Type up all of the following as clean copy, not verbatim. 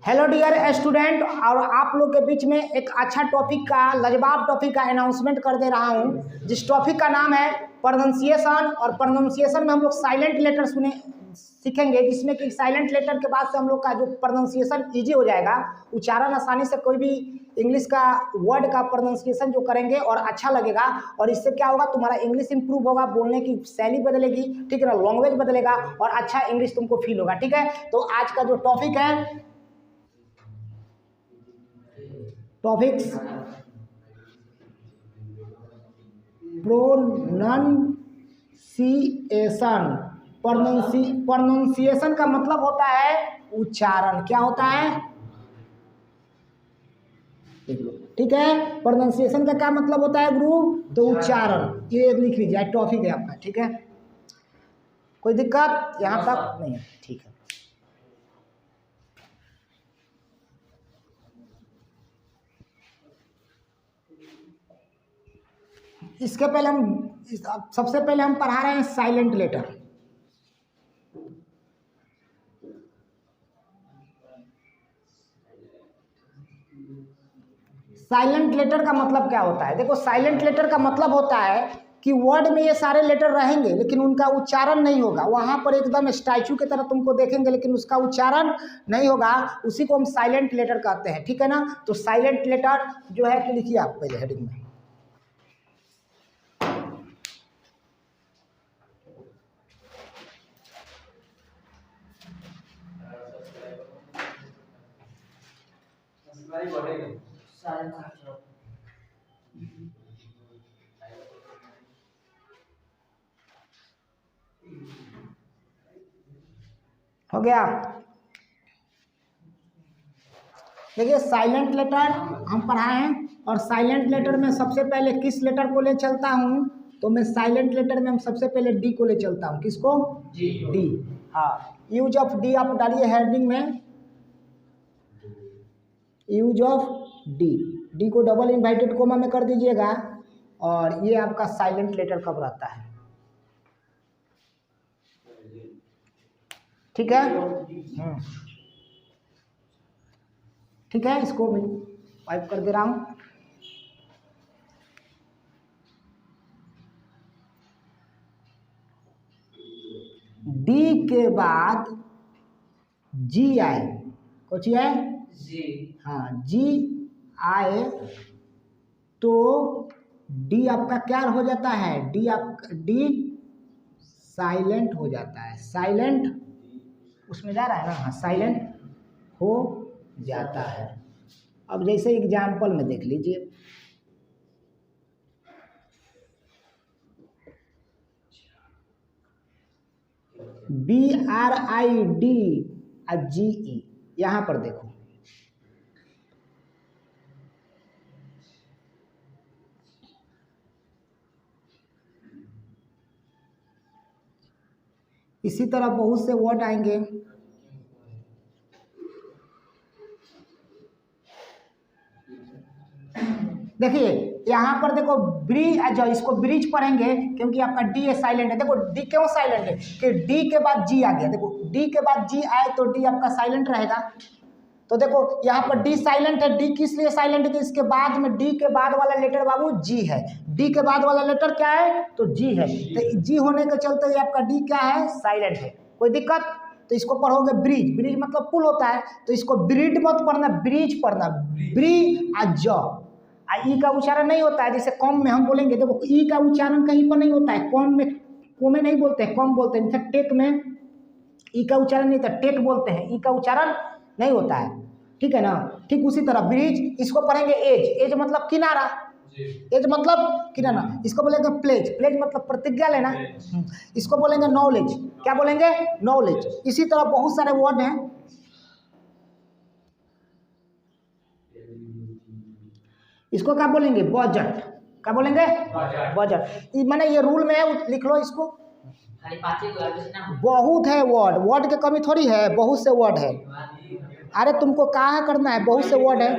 Hello dear student, और आप लोग के बीच में एक अच्छा टॉपिक का, लाजवाब टॉपिक का अनाउंसमेंट कर दे रहा हूं, जिस टॉपिक का नाम है प्रोनाउंसिएशन। और प्रोनाउंसिएशन में हम लोग साइलेंट लेटर सीखेंगे, जिसमें कि साइलेंट लेटर के बाद से हम लोग का जो प्रोनाउंसिएशन इजी हो जाएगा। उच्चारण आसानी से कोई भी इंग्लिश का वर्ड का प्रोनाउंसिएशन जो करेंगे और अच्छा लगेगा, और इससे क्या होगा, तुम्हारा इंग्लिश इंप्रूव होगा, बोलने की शैली बदलेगी, ठीक है ना, लैंग्वेज बदलेगा और अच्छा इंग्लिश तुमको फील होगा। ठीक है, तो आज का जो टॉपिक है, टॉपिक्स प्रोनाउंसिएशन। प्रोनाउंसिएशन का मतलब होता है उच्चारण। क्या होता है, ठीक है। प्रोनाउंसिएशन का क्या मतलब होता है गुरु, तो उच्चारण। ये लिख लीजिए, टॉपिक है आपका, ठीक है। कोई दिक्कत यहाँ तक नहीं है, ठीक है। इसके पहले सबसे पहले हम पढ़ा रहे हैं साइलेंट लेटर। साइलेंट लेटर का मतलब क्या होता है, देखो, साइलेंट लेटर का मतलब होता है कि वर्ड में ये सारे लेटर रहेंगे लेकिन उनका उच्चारण नहीं होगा। वहां पर एकदम स्टैचू की तरह तुमको देखेंगे लेकिन उसका उच्चारण नहीं होगा, उसी को हम साइलेंट लेटर कहते हैं, ठीक है ना। तो साइलेंट लेटर जो है कि लिखिए आप पहले हेडिंग में, हो गया। देखिए, साइलेंट लेटर हम पढ़ाए हैं, और साइलेंट लेटर में सबसे पहले किस लेटर को ले चलता हूं, तो मैं साइलेंट लेटर में हम सबसे पहले डी को ले चलता हूं। किसको, डी। हाँ, यूज ऑफ डी आप डालिए हेडिंग में, यूज ऑफ डी। डी को डबल इन्वर्टेड कोमा में कर दीजिएगा, और ये आपका साइलेंट लेटर कब रहता है, ठीक है। ठीक है, इसको मैं टाइप कर दे रहा हूं। डी के बाद जी आए, कुछ है जी, हाँ, जी आए तो डी आपका क्या हो जाता है, डी साइलेंट हो जाता है। साइलेंट उसमें जा रहा है ना, हाँ, साइलेंट हो जाता है। अब जैसे एग्जाम्पल में देख लीजिए, BRIDGE, यहां पर देखो, इसी तरह बहुत से वर्ड आएंगे। देखिए यहाँ पर देखो, ब्रिज, इसको ब्रिज पढ़ेंगे क्योंकि आपका डी साइलेंट है। देखो डी क्यों साइलेंट है, कि डी के बाद जी आ गया। देखो डी के बाद जी आए तो डी आपका साइलेंट रहेगा। तो देखो यहाँ पर डी साइलेंट है। डी किस लिए साइलेंट है, कि इसके बाद में डी के बाद वाला लेटर बाबू जी है। डी के बाद वाला लेटर क्या है, तो जी है। तो जी होने के चलते ये आपका डी क्या है, साइलेंट है। कोई दिक्कत, तो इसको पढ़ोगे ब्रिज। ब्रिज मतलब पुल होता है, तो इसको ब्रिड मत पढ़ना, ब्रिज पढ़ना। ब्री ई का उच्चारण नहीं होता है, जैसे कॉम में हम बोलेंगे, देखो ई का उच्चारण कहीं पर नहीं होता है। कॉम में कोमे नहीं बोलते हैं, कॉम बोलते हैं। जैसे टेक में ई का उच्चारण नहीं होता, टेक बोलते हैं, ई का उच्चारण नहीं होता है, ठीक है ना। ठीक उसी तरह ब्रिज, इसको पढ़ेंगे एज। एज मतलब किनारा, एज मतलब किनारा। इसको बोलेंगे प्लेज। प्लेज मतलब प्रतिज्ञा लेना। इसको बोलेंगे नॉलेज। क्या बोलेंगे, नॉलेज। इसी तरह बहुत सारे वर्ड हैं। इसको क्या बोलेंगे, बजट। क्या बोलेंगे, बजट। माने ये रूल में है, लिख लो इसको। बहुत है वर्ड, वर्ड की कमी थोड़ी है, बहुत से वर्ड है। अरे तुमको कहाँ करना है, बहुत से वर्ड है।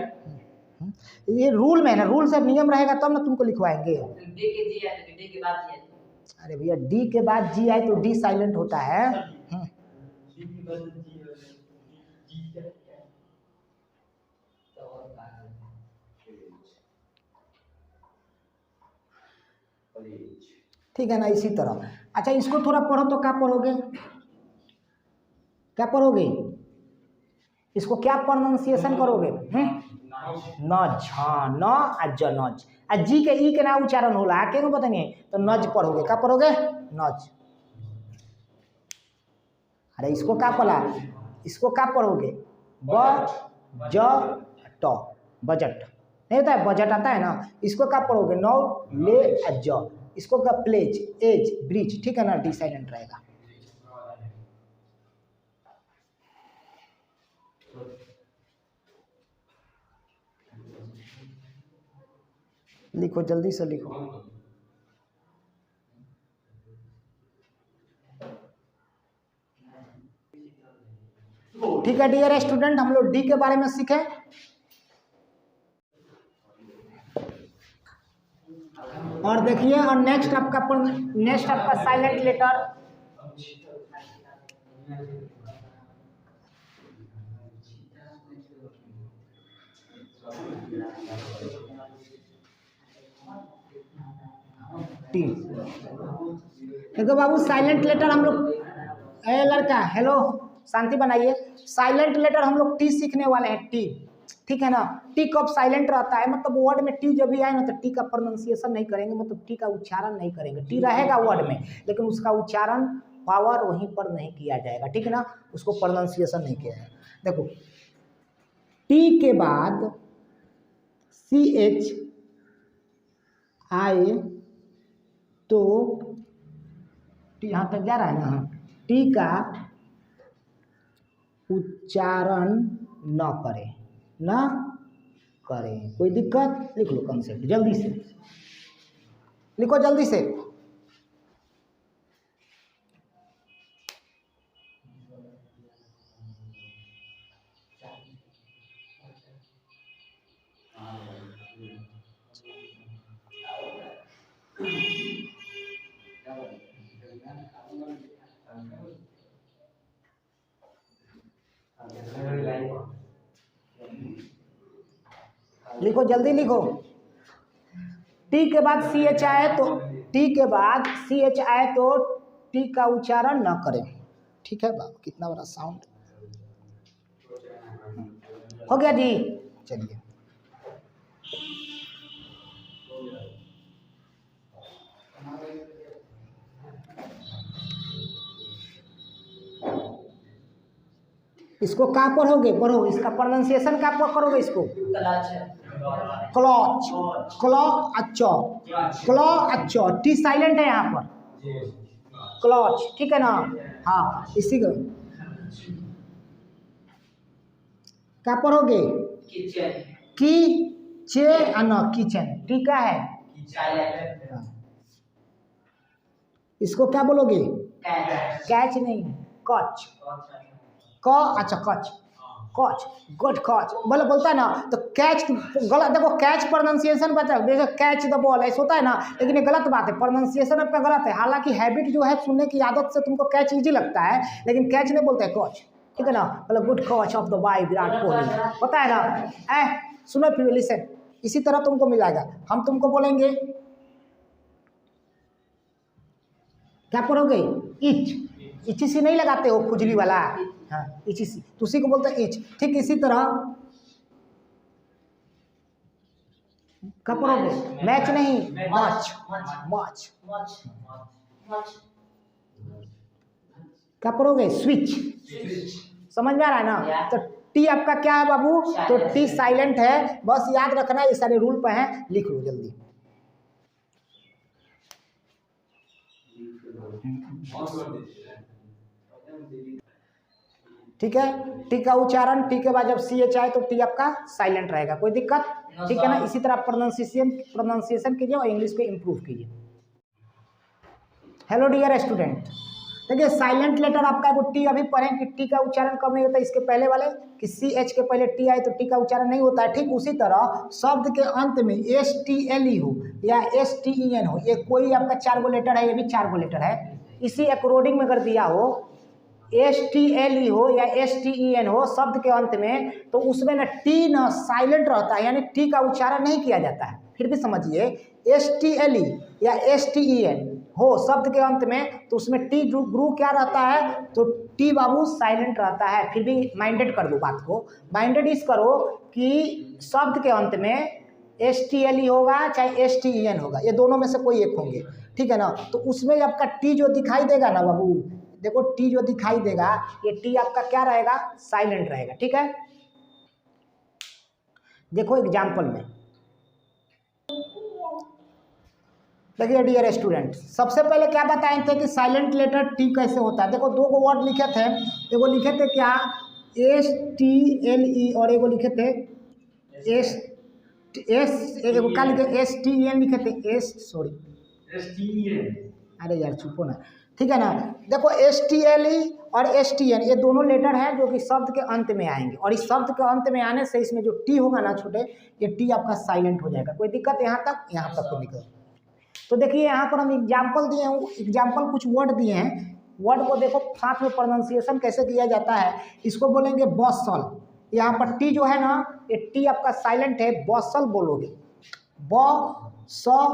ये रूल में है ना, रूल से नियम रहेगा तब ना तुमको लिखवाएंगे। अरे भैया, डी के बाद जी आए तो डी साइलेंट होता है। ठीक है ना, इसी तरह। अच्छा इसको थोड़ा पढ़ो तो क्या पढ़ोगे, क्या पढ़ोगे, इसको क्या प्रोनाउंसिएशन करोगे? नज, हाँ न आ ज नज, आ जी के ई के ना उच्चारण होला है, क्यों बताएंगे तो नज पढ़ोगे, क्या पढ़ोगे नज। अरे इसको क्या पढ़ा, इसको क्या पढ़ोगे ब ज ट, बजट नहीं होता है, बजट आता है ना, इसको क्या पढ़ोगे नौ ले आ ज, इसको क्या प्लेज एज ब्रिज, ठीक है ना, डी साइलेंट रहेगा। लिखो जल्दी से लिखो। ठीक है डियर स्टूडेंट, हम लोग डी के बारे में सीखे। और देखिए, और नेक्स्ट आपका साइलेंट लेटर, टी। देखो बाबू साइलेंट लेटर हम लोग, ए लड़का हेलो शांति बनाइए, साइलेंट लेटर हम लोग टी सीखने वाले हैं, टी, ठीक है ना। टी कब साइलेंट रहता है, मतलब वर्ड में टी जब भी आए ना तो टी का प्रोनाउंसिएशन नहीं करेंगे, मतलब टी का उच्चारण नहीं करेंगे, टी रहेगा वर्ड में लेकिन उसका उच्चारण पावर वहीं पर नहीं किया जाएगा, ठीक है ना, उसको प्रोनाउंसिएशन नहीं किया जाएगा। देखो टी के बाद सी एच आए तो टी यहाँ तक जा रहा है ना, टी का उच्चारण न करें, न करें, कोई दिक्कत, लिख लो कंसेप्ट जल्दी से, लिखो जल्दी से। लिखो जल्दी लिखो। टी के बाद सी एच आए तो, टी के बाद सी एच आए तो टी का उच्चारण न करें, ठीक है बाबू, कितना बड़ा साउंड हो गया जी। चलिए इसको क्या पढ़ोगे, पढ़ो इसका प्रोनाउंसिएशन क्या करोगे, इसको क्लॉच, क्लॉ अच्छो, क्लॉ अच्छो, टी साइलेंट है यहाँ पर, क्लॉच, ठीक है ना, हाँ इसी को क्या पढ़ोगे, की चे न किचन, ठीक है, इसको क्या बोलोगे, कैच नहीं, कच, क अच्छा कच, कच गुड कच, बोले बोलता है ना, तो कैच गलत, देखो कैच प्रोनाउंसिएशन बता, जैसे कैच द बॉल ऐसा होता है ना, लेकिन ये गलत बात है, प्रोनाउंसिएशन आपका गलत है। हालांकि हैबिट जो है सुनने की आदत से तुमको कैच इजी लगता है, लेकिन कैच नहीं बोलते हैं, कच, ठीक है ना, मतलब good catch of the by Virat Kohli, पता है ना। सुनो फिर लिसन, इसी तरह तुमको मिलाएगा, हम तुमको बोलेंगे क्या पढ़ोगे, इच, इची सी नहीं लगाते हो खुजली वाला, हाँ इची सी, तो उसी को बोलते हैं इच, ठीक इसी तरह क्या पढ़ोगे, मैच नहीं, मच, मच, क्या पढ़ोगे, स्विच, समझ में आ रहा है ना। तो टी आपका क्या है बाबू, तो टी साइलेंट है, बस याद रखना, ये सारे रूल पे हैं, लिख लो जल्दी। ठीक है, टी का उच्चारण, टी के बाद जब सी एच आए तो टी आपका साइलेंट रहेगा, कोई दिक्कत, ठीक है ना। इसी तरह प्रोनाउंसिएशन कीजिए और इंग्लिश को इम्प्रूव कीजिए। हेलो डियर स्टूडेंट, देखिए साइलेंट लेटर आपका वो टी अभी पढ़ें कि टी का उच्चारण कब नहीं होता, इसके पहले वाले कि सी एच के पहले टी आए तो टी का उच्चारण नहीं होता है, ठीक उसी तरह शब्द के अंत में एस टी एल ई हो या एस टी ई एन हो, ये कोई आपका 4 गो लेटर है, ये भी 4 गो लेटर है, इसी अकॉर्डिंग में अगर दिया हो एस टी एल ई हो या एस टी ई एन हो शब्द के अंत में, तो उसमें ना टी ना साइलेंट रहता है, यानी टी का उच्चारण नहीं किया जाता है, फिर भी समझिए STLE या STEN हो शब्द के अंत में तो उसमें टी ग्रू क्या रहता है, तो टी बाबू साइलेंट रहता है। फिर भी माइंडेड कर दो बात को, माइंडेड इस करो कि शब्द के अंत में STLE होगा चाहे STEN होगा, ये दोनों में से कोई एक होंगे, ठीक है ना। तो उसमें आपका टी जो दिखाई देगा ना बाबू, देखो टी जो दिखाई देगा ये टी आपका क्या रहेगा, साइलेंट रहेगा, ठीक है। देखो एग्जाम्पल में देखिए डियर स्टूडेंट, सबसे पहले क्या बताए थे कि साइलेंट लेटर टी कैसे होता है। देखो दो गो वर्ड लिखे थे, एगो लिखे थे क्या STLE और एगो लिखे थे एगो क्या लिखे STEN लिखे थे STEN, अरे यार चुपो ना, ठीक है ना। देखो STLE और STN ये दोनों लेटर हैं जो कि शब्द के अंत में आएंगे, और इस शब्द के अंत में आने से इसमें जो टी होगा ना छोटे, ये टी आपका साइलेंट हो जाएगा। कोई दिक्कत यहाँ तक कोई दिक्कत। तो देखिए यहाँ पर हम एग्जाम्पल दिए हैं, एग्जाम्पल कुछ वर्ड दिए हैं, वर्ड को देखो साथ में प्रोनाउंसिएशन कैसे किया जाता है। इसको बोलेंगे बॉसल, यहाँ पर टी जो है ना ये टी आपका साइलेंट है, बॉसल बोलोगे, बॉसल,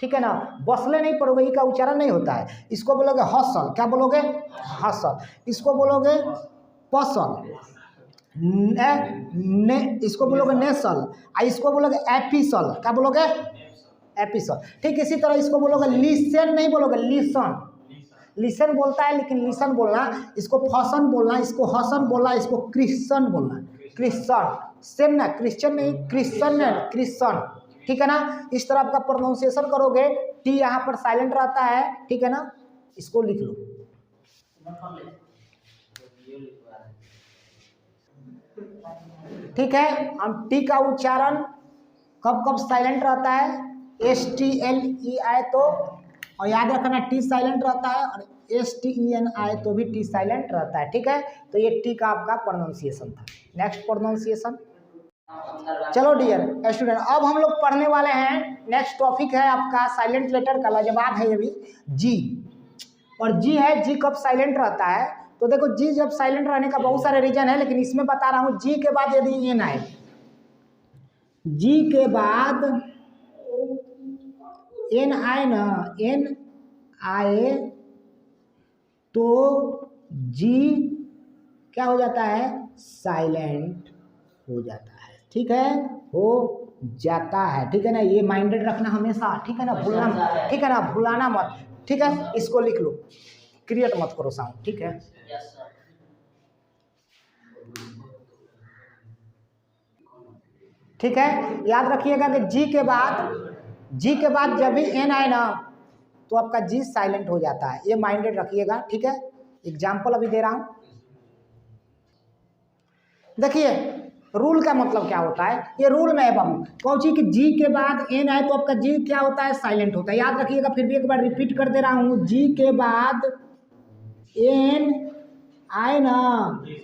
ठीक है ना। बसले नहीं पढ़ोगे, ई का उच्चारण नहीं होता है। इसको बोलोगे हसल, क्या बोलोगे हसल, इसको बोलोगे पसल, इसको बोलोगे नेसल, इसको बोलोगे एपिसल, क्या बोलोगे एपिसल। ठीक इसी तरह इसको बोलोगे लिसन, नहीं बोलोगे लिसन, लिसन बोलता है लेकिन लिसन बोलना, इसको फसन बोलना, इसको हसन बोलना, इसको क्रिश्चन बोलना, क्रिश्चन सेम ना, क्रिश्चियन नहीं क्रिश्चन है, क्रिश्चन, ठीक है ना। इस तरह आपका प्रोनाउंसिएशन करोगे, टी यहाँ पर साइलेंट रहता है, ठीक है ना। इसको लिख लो, ठीक है। हम टी का उच्चारण कब कब साइलेंट रहता है, STLE आए तो, और याद रखना टी साइलेंट रहता है, और STEN आए तो भी टी साइलेंट रहता है, ठीक है। तो ये टी का आपका प्रोनाउंसिएशन था। नेक्स्ट प्रोनाउंसिएशन, चलो डियर स्टूडेंट अब हम लोग पढ़ने वाले हैं, नेक्स्ट टॉपिक है आपका साइलेंट लेटर का, लाजवाब है ये भी, जी। और जी है, जी कब साइलेंट रहता है, तो देखो जी जब साइलेंट रहने का बहुत सारे रीजन है, लेकिन इसमें बता रहा हूँ जी के बाद यदि एन आए, जी के बाद एन आए ना, एन आए तो जी क्या हो जाता है, साइलेंट हो जाता है, ठीक है, हो जाता है, ठीक है ना। ये माइंडेड रखना हमेशा, ठीक है ना, भूलना, ठीक है ना, भूलाना मत, ठीक है। इसको लिख लो, क्रिएट मत करो साउंड, ठीक है। ठीक है, याद रखिएगा कि जी के बाद जब भी एन आए ना तो आपका जी साइलेंट हो जाता है, ये माइंडेड रखिएगा, ठीक है। एग्जाम्पल अभी दे रहा हूं, देखिए रूल का मतलब क्या होता है, ये रूल में है बाबू कौची कि जी के बाद एन आए तो आपका जी क्या होता है, साइलेंट होता है, याद रखिएगा। फिर भी एक बार रिपीट कर दे रहा हूं, जी के बाद एन आए ना,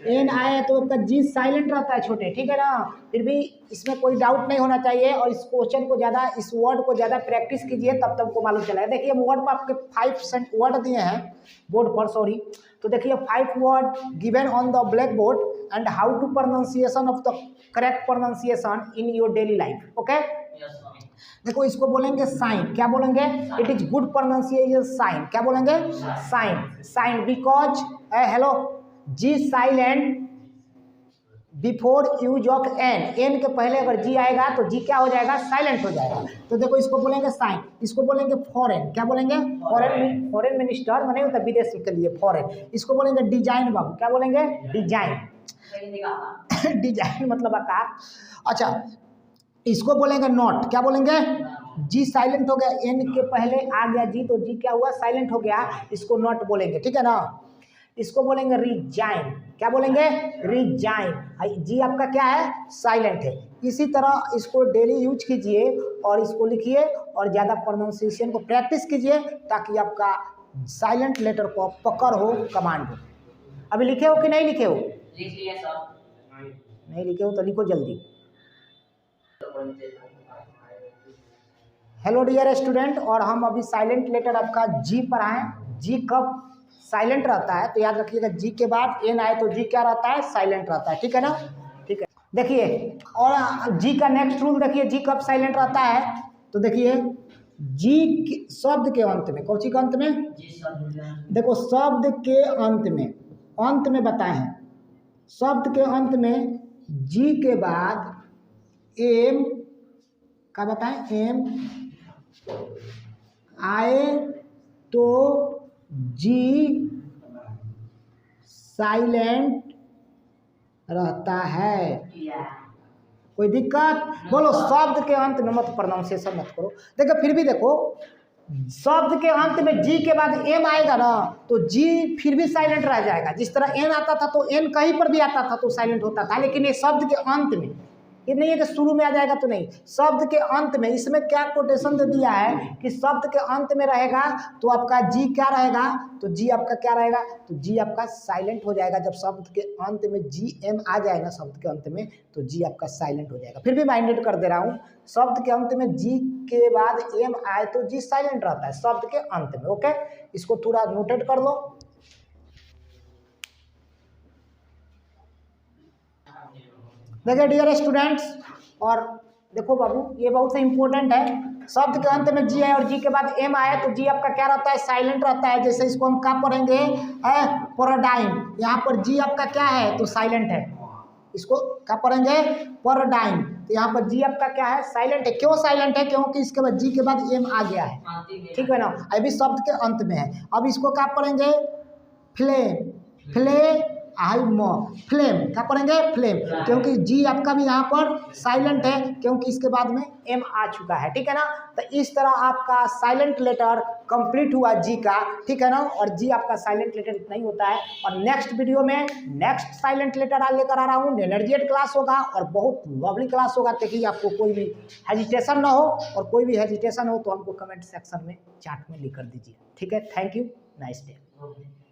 एन आए तो आपका जी साइलेंट रहता है छोटे, ठीक है ना। फिर भी इसमें कोई डाउट नहीं होना चाहिए, और इस क्वेश्चन को ज़्यादा, इस वर्ड को ज़्यादा प्रैक्टिस कीजिए तब तक को मालूम चला है। देखिए वर्ड पर आपके 5 वर्ड दिए हैं बोर्ड पर, सॉरी, तो देखिए 5 word given on the black board and how to pronunciation of the correct pronunciation in your daily life, okay. देखो इसको बोलेंगे साइन, क्या बोलेंगे, it is good pronunciation sign, क्या बोलेंगे sign, sign because hello G silent before use of N, N के पहले अगर जी आएगा तो जी क्या हो जाएगा, साइलेंट हो जाएगा। तो देखो इसको बोलेंगे साइन, इसको बोलेंगे फॉरेन, क्या बोलेंगे फॉरेन, फॉरेन मिनिस्टर माने होता है विदेश के लिए फॉरेन। इसको बोलेंगे डिजाइन बाबू, क्या बोलेंगे डिजाइन, डिजाइन मतलब आकार। अच्छा इसको बोलेंगे नॉट, क्या बोलेंगे, जी साइलेंट हो गया, एन के पहले आ गया जी तो जी क्या हुआ, साइलेंट हो गया, इसको नॉट बोलेंगे, ठीक है ना। इसको बोलेंगे रिजाइन, क्या बोलेंगे रिजाइन, जी आपका क्या है, साइलेंट है। इसी तरह इसको डेली यूज कीजिए और इसको लिखिए और ज़्यादा प्रोनाउंसिएशन को प्रैक्टिस कीजिए ताकि आपका साइलेंट लेटर को पकड़ हो, कमांड हो। अभी लिखे हो कि नहीं लिखे हो, लिख लिया सर, नहीं लिखे हो तो लिखो जल्दी। हेलो डियर स्टूडेंट, और हम अभी साइलेंट लेटर आपका जी पर आए। जी कब साइलेंट रहता है तो याद रखिएगा जी के बाद एन आए तो जी क्या रहता है, साइलेंट रहता है, ठीक है ना, ठीक है। देखिए, और जी का नेक्स्ट रूल देखिए, जी कब साइलेंट रहता है, तो देखिए जी शब्द के अंत में, कौन सी के अंत में, देखो शब्द के अंत में बताए हैं, शब्द के अंत में जी के बाद एम का बताएं, एम आए तो जी साइलेंट रहता है। कोई दिक्कत, बोलो शब्द के अंत में मत प्रोनाउंसिएशन मत करो। देखो फिर भी देखो, शब्द के अंत में जी के बाद एम आएगा ना, तो जी फिर भी साइलेंट रह जाएगा। जिस तरह एन आता था तो एन कहीं पर भी आता था तो साइलेंट होता था, लेकिन ये शब्द के अंत में, ये नहीं है कि शुरू में आ जाएगा तो नहीं, शब्द के अंत में। इसमें क्या कोटेशन दे दिया है कि शब्द के अंत में रहेगा तो आपका जी क्या रहेगा, तो जी आपका क्या रहेगा, तो जी आपका साइलेंट हो जाएगा। जब शब्द के अंत में जी एम आ जाएगा शब्द के अंत में, तो जी आपका साइलेंट हो जाएगा। फिर भी माइंडेड कर दे रहा हूँ, शब्द के अंत में जी के बाद एम आए तो जी साइलेंट रहता है शब्द के अंत में। ओके, इसको थोड़ा नोटेट कर लो। देखिए डियर स्टूडेंट्स, और देखो बाबू, ये बहुत से इंपॉर्टेंट है। शब्द के अंत में जी है और जी के बाद एम आया तो जी आपका क्या रहता है, साइलेंट रहता है। जैसे इसको हम क्या पढ़ेंगे, पैराडाइम, यहाँ पर जी आपका क्या है, तो साइलेंट है। इसको क्या पढ़ेंगे, पैराडाइम, तो यहाँ पर जी आपका क्या है, साइलेंट है। क्यों साइलेंट है, क्योंकि इसके बाद जी के बाद एम आ गया है, ठीक है ना, अभी शब्द के अंत में है। अब इसको क्या पढ़ेंगे, फ्लेम, फ्लेम क्या पढ़ेंगे, फ्लेम, क्योंकि जी आपका भी यहाँ पर साइलेंट है क्योंकि इसके बाद में एम आ चुका है, ठीक है ना। तो इस तरह आपका साइलेंट लेटर कंप्लीट हुआ जी का, ठीक है ना। और जी आपका साइलेंट लेटर इतना ही होता है। और नेक्स्ट वीडियो में नेक्स्ट साइलेंट लेटर लेकर आ रहा हूँ, एनर्जेटिक क्लास होगा और बहुत लवली क्लास होगा, ताकि आपको कोई भी हेजिटेशन ना हो, और कोई भी हेजिटेशन हो तो हमको कमेंट सेक्शन में चैट में लिख कर दीजिए, ठीक है। Thank you, nice day.